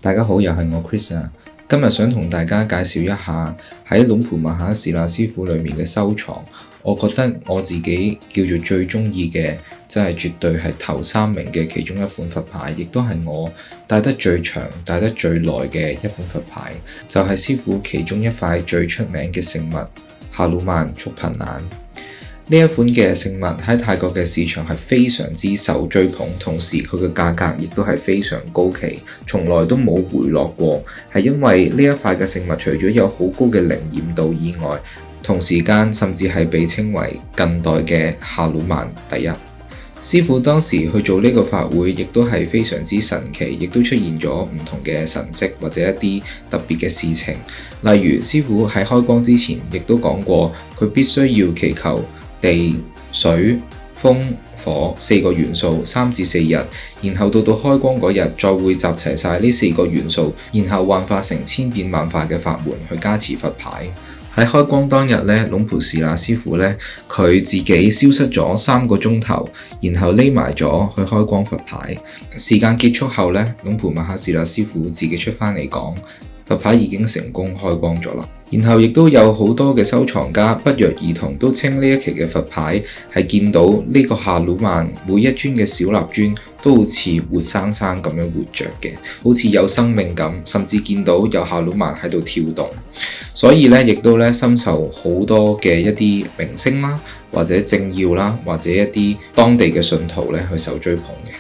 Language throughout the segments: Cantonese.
大家好，又係我 Chris 啊。今日想同大家介紹一下喺龍盤馬哈士那師傅裏面嘅收藏。我覺得我自己叫做最中意嘅，真係絕對係頭3名嘅其中一款佛牌，亦都係我戴得最長、戴得最耐嘅一款佛牌，就係師傅其中一塊最出名嘅聖物夏魯曼觸頻眼。呢一款嘅聖物喺泰國嘅市場係非常之受追捧，同時佢嘅價格亦都係非常高企，從來都冇回落過。係因為呢一塊嘅聖物除咗有好高嘅靈驗度以外，同時間甚至係被稱為近代嘅夏魯曼第一。師傅當時去做呢個法會，亦都係非常之神奇，亦都出現咗唔同嘅神蹟或者一啲特別嘅事情。例如師傅喺開光之前，亦都講過佢必須要祈求地、水、風、火4個元素3至4日，然後到開光嗰日再會集齊晒呢4個元素，然後幻化成千變萬化嘅法門去加持佛牌。喺開光當日咧，龍盤士那師傅咧，佢自己消失咗3個鐘頭，然後匿埋咗去開光佛牌。時間結束後咧，龍盤馬哈士那師傅自己出返嚟講，佛牌已經成功開光咗啦。然後亦都有好多嘅收藏家不約而同都稱呢一期嘅佛牌係見到呢個夏魯曼每一尊嘅小蠟磚都好似活生生咁樣活着嘅，好似有生命感，甚至見到有夏魯曼喺度跳動。所以咧，亦都咧深受好多嘅一啲明星啦，或者政要啦，或者一啲當地嘅信徒咧去受追捧嘅。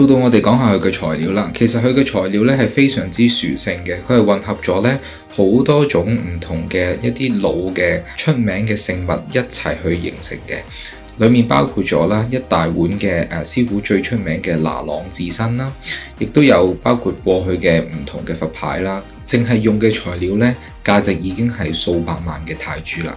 到我哋講下佢嘅材料啦，其實佢嘅材料咧係非常之殊勝嘅，佢係混合咗咧好多種唔同嘅一啲老嘅出名嘅聖物一齊去形成嘅。裡面包括咗啦一大碗嘅師傅最出名嘅那朗自身啦，亦都有包括過去嘅唔同嘅佛牌啦，淨係用嘅材料咧價值已經係數百萬嘅泰銖啦。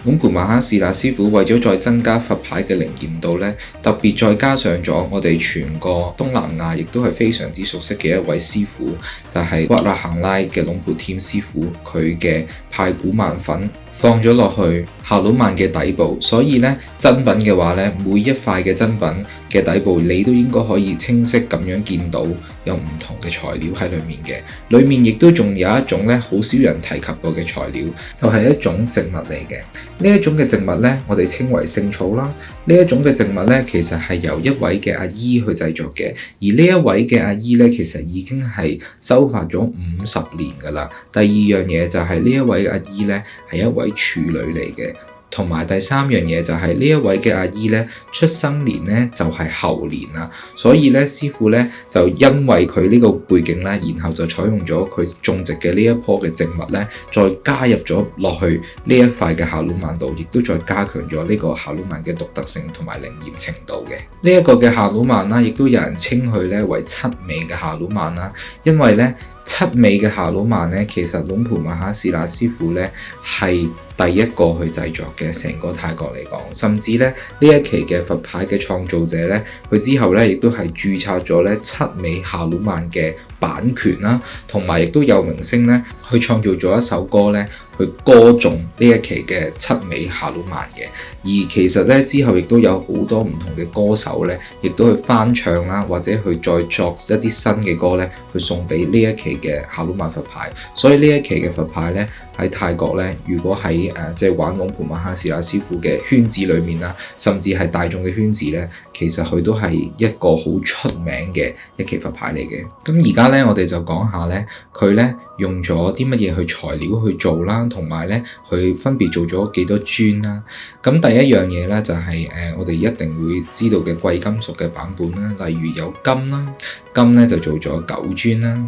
龍盤馬哈士那師傅為咗再增加佛牌嘅靈驗度咧，特別再加上咗我哋全個東南亞亦都係非常之熟悉嘅一位師傅，就係瓜拉行拉嘅龍盤添師傅，佢嘅派古曼粉放咗落去夏魯曼嘅底部，所以咧真品嘅話咧，每一塊嘅真品嘅底部你都應該可以清晰咁樣見到有唔同嘅材料喺裡面嘅。裡面亦都仲有一種咧好少人提及過嘅材料，就係一種植物嚟嘅。呢一種嘅植物咧，我哋稱為聖草啦。呢一種嘅植物咧，其實係由一位嘅阿姨去製作嘅，而呢一位嘅阿姨咧，其實已經係修法咗50年㗎啦。第二樣嘢就係呢一位阿姨咧，係一位處女嚟嘅。同埋第3樣嘢就係呢一位嘅阿姨咧，出生年咧就係猴年啦，所以咧師傅咧就因為佢呢個背景咧，然後就採用咗佢種植嘅呢一棵嘅植物咧，再加入咗落去呢一塊嘅夏魯曼度，亦都再加強咗呢個夏魯曼嘅獨特性同埋靈驗程度嘅。呢一個嘅夏魯曼啦，亦都有人稱佢咧為7尾嘅夏魯曼啦，因為咧7尾嘅夏魯曼咧，其實龍盤馬哈士那師傅咧係第一個去製作嘅，成個泰國嚟講，甚至咧呢一期嘅佛牌嘅創造者咧，佢之後咧亦都係註冊咗咧7尾夏魯曼嘅版權啦，同埋亦都有明星咧去創造咗一首歌咧去歌頌呢一期嘅7尾夏魯曼嘅。而其實咧之後亦都有好多唔同嘅歌手咧，亦都去翻唱啦，或者去再作一啲新嘅歌咧，去送俾呢一期嘅夏魯曼佛牌。所以呢一期嘅佛牌咧喺泰國咧，如果喺即係玩龍盤馬哈士那師傅嘅圈子裏面啦，甚至係大眾嘅圈子咧，其實佢都係一個好出名嘅一期佛牌嚟嘅。咁而家咧，我哋就講下咧，佢咧用咗啲乜嘢去材料去做啦，同埋咧佢分別做咗幾多磚啦。咁第一樣嘢咧就係我哋一定會知道嘅貴金屬嘅版本啦，例如有金啦，金咧就做咗9磚啦，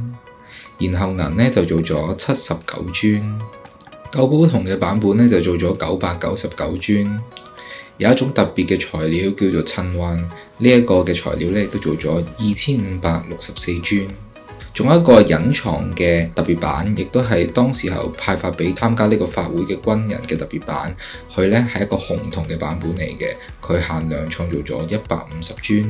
然後銀咧就做咗79磚。九寶銅嘅版本咧就做咗999磚，有一種特別嘅材料叫做襯彎，呢一個嘅材料咧都做咗2564磚。仲有一個隱藏嘅特別版，亦都係當時候派發俾參加呢個法會嘅軍人嘅特別版，佢咧係一個紅銅嘅版本嚟嘅，佢限量創造咗150磚。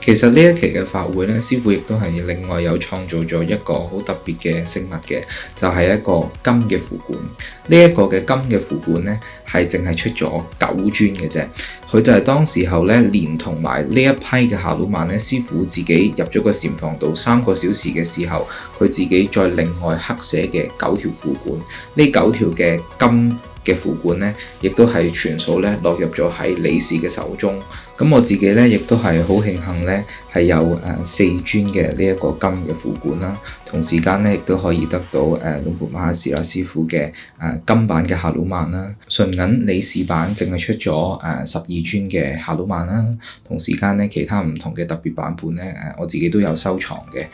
其實呢一期嘅法會咧，師傅亦都係另外有創造咗一個好特別嘅飾物嘅，就係一個金嘅符管。呢一個嘅金嘅符管咧，係淨係出咗9尊嘅啫。佢就係當時候咧，連同埋呢一批嘅哈努曼咧，師傅自己入咗個禪房度3個小時嘅時候，佢自己再另外刻寫嘅9條符管。呢9條嘅金嘅符管咧，亦都係全數咧落入咗喺理事嘅手中。咁我自己咧，亦都係好慶幸咧，係有4尊嘅呢一個金嘅符管啦。同時間咧，亦都可以得到龍婆馬哈士那師傅嘅金版嘅哈努曼啦。純銀理事版淨係出咗12尊嘅哈努曼啦。同時間咧，其他唔同嘅特別版本咧，我自己都有收藏嘅。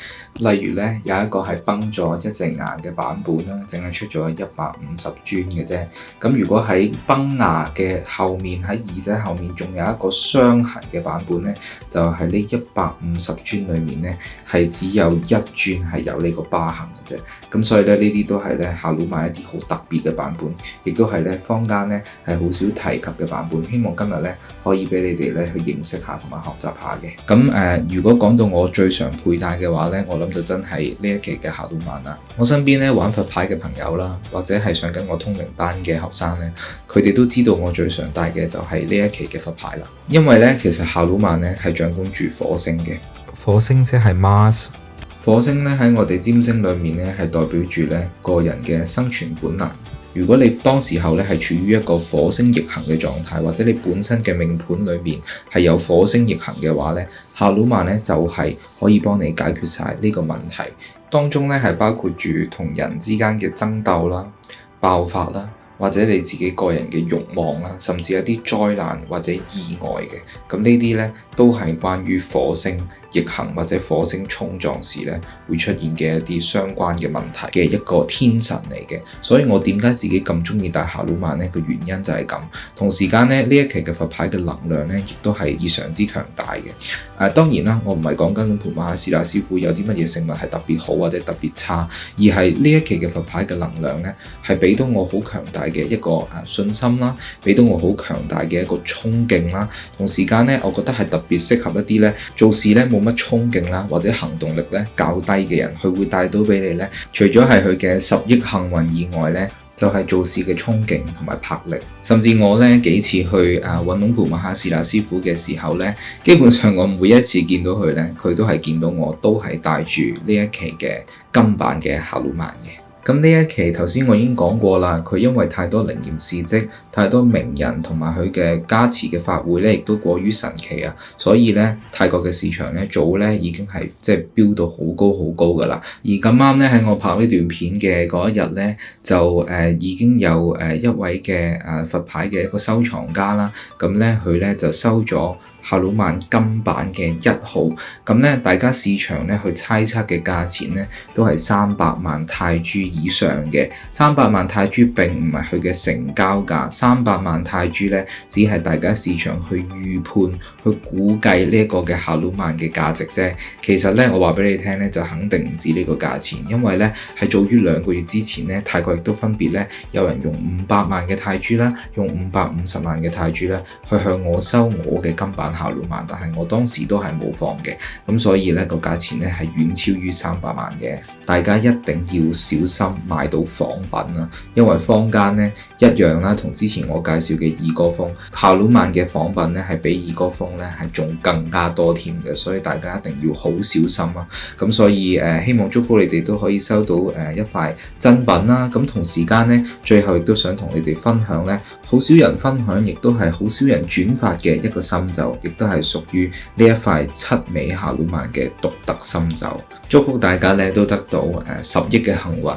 例如咧，有一個係崩咗一隻牙嘅版本啦，淨係出咗150尊嘅啫。咁如果喺崩牙嘅後面，喺耳仔後面仲有一個傷痕嘅版本咧，就係呢150尊裏面咧，係只有1尊係有呢個疤痕嘅啫。咁所以咧，呢啲都係咧哈努曼一啲好特別嘅版本，亦都係咧坊間咧係好少提及嘅版本。希望今日咧可以俾你哋咧去認識下同埋學習下嘅。咁如果講到我最常佩戴嘅話咧，我諗就真係呢一期嘅哈努曼啦。我身邊咧玩佛牌嘅朋友啦，或者係上緊我通靈班嘅學生咧，佢哋都知道我最常戴嘅就係呢一期嘅佛牌啦。因為咧，其實哈努曼咧係掌管住火星嘅，火星即係 Mars。火星咧喺我哋占星裏面咧係代表住咧個人嘅生存本能。如果你當時候咧係處於一個火星逆行嘅狀態，或者你本身嘅命盤裏面係有火星逆行嘅話咧，哈努曼咧就係可以幫你解決晒呢個問題。當中咧係包括住同人之間嘅爭鬥啦、爆發啦，或者你自己個人嘅慾望啦，甚至一啲災難或者意外嘅，咁呢啲咧都係關於火星逆行或者火星衝撞時咧會出現嘅一啲相關嘅問題嘅一個天神嚟嘅。所以我點解自己咁中意戴哈努曼咧？個原因就係咁。同時間咧，呢一期嘅佛牌嘅能量咧，亦都係異常之強大嘅。當然啦，我唔係講緊龍婆馬哈士那師傅有啲乜嘢聖物係特別好或者特別差，而係呢一期嘅佛牌嘅能量咧，係俾到我好強大嘅一個信心啦，俾到我好強大嘅一個衝勁啦。同時間咧，我覺得係特別適合一啲咧做事咧冇乜衝勁啦，或者行動力咧較低嘅人，佢會帶到俾你咧，除咗係佢嘅10億幸運以外咧，就係做事嘅衝勁同埋魄力。甚至我咧幾次去揾龍婆馬哈士那師傅嘅時候咧，基本上我每一次見到佢咧，佢都係見到我都係帶住呢一期嘅金版嘅哈努曼嘅。咁呢一期頭先我已經講過啦，佢因為太多靈驗事蹟、太多名人同埋佢嘅加持嘅法會咧，亦都過於神奇啊，所以咧泰國嘅市場咧早咧已經係即係飆到好高好高噶啦。而咁啱咧喺我拍呢段片嘅嗰一日咧，就已經有一位嘅佛牌嘅一個收藏家啦，咁咧佢咧就收咗哈努曼金版嘅1號，咁咧大家市場咧去猜測嘅價錢咧都係300萬泰銖以上嘅。300萬泰銖並唔係佢嘅成交價，300萬泰銖咧只係大家市場去預判、去估計呢一個嘅哈努曼嘅價值啫。其實咧我話俾你聽咧就肯定唔止呢個價錢，因為咧係早於2個月之前咧，泰國亦都分別咧有人用500萬嘅泰銖啦，用550萬嘅泰銖啦去向我收我嘅金版哈努曼，但係我當時都係冇放嘅，咁所以咧個價錢咧係遠超於300萬嘅。大家一定要小心買到仿品啦，因為坊間咧一樣啦，同之前我介紹嘅二哥峰哈努曼嘅仿品咧係比二哥峰咧係仲更加多添嘅，所以大家一定要好小心啊。咁所以希望祝福你哋都可以收到一塊真品啦。咁同時間咧，最後亦都想同你哋分享咧，好少人分享，亦都係好少人轉發嘅一個心咒，亦都係屬於呢一塊7尾哈努曼嘅獨特心咒。祝福大家咧都得到10億嘅幸運。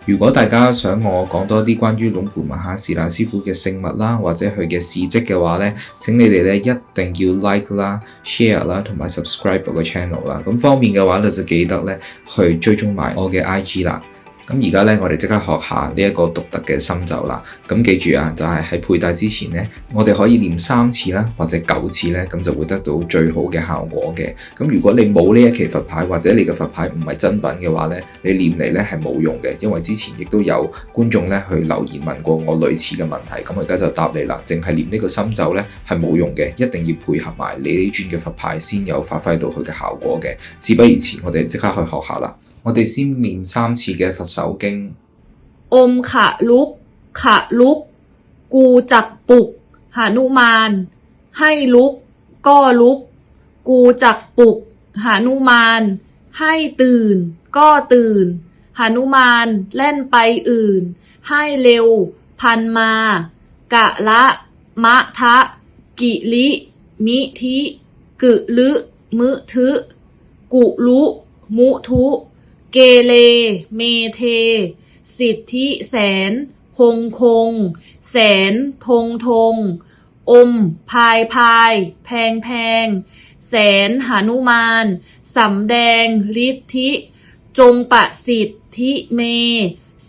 如果大家想我講多啲關於龍婆馬哈士那師傅嘅聖物啦，或者佢嘅事蹟嘅話咧，請你哋咧一定要 like 啦、share 啦，同埋 subscribe 我個 channel 啦。咁方便嘅話咧就記得咧去追蹤埋我嘅 IG 啦。咁而家咧，我哋即刻學下呢一個獨特嘅心咒啦。咁記住啊，就係喺佩戴之前呢，我哋可以念3次啦，或者9次咧，咁就會得到最好嘅效果嘅。咁如果你冇呢一期佛牌，或者你嘅佛牌唔係真品嘅話咧，你念嚟咧係冇用嘅，因為之前亦都有觀眾咧去留言問過我類似嘅問題。咁我而家就答你啦，淨係念呢個心咒咧係冇用嘅，一定要配合埋你呢尊嘅佛牌先有發揮到佢嘅效果嘅。事不宜遲，我哋即刻去學下啦。我哋先念3次嘅佛手經。อมขะลุกขะลุกกูจักปลุกหนุมานให้ลุกก็ลุกกูจักปลุกหนุมานให้ตื่นก็ตื่นหนุมานแล่นไปอื่นให้เร็วพันมากะละมะทะกิลิมิทิกึลึมึทึกุลุมุทุเกเลเมเทสิทธิแสนคงแสนทงอมพายแพงแสนหนุมานสำแดงฤทธิจงประสิทธิเม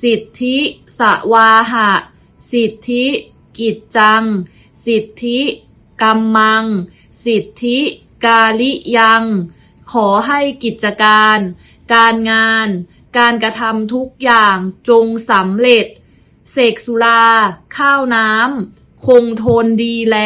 สิทธิสวาหะสิทธิกิจจังสิทธิกัมมังสิทธิกาลิยังขอให้กิจการการงานการกระทำทุกอย่างจงสำเร็จเสกสุราข้าวน้ำคงทนดีแล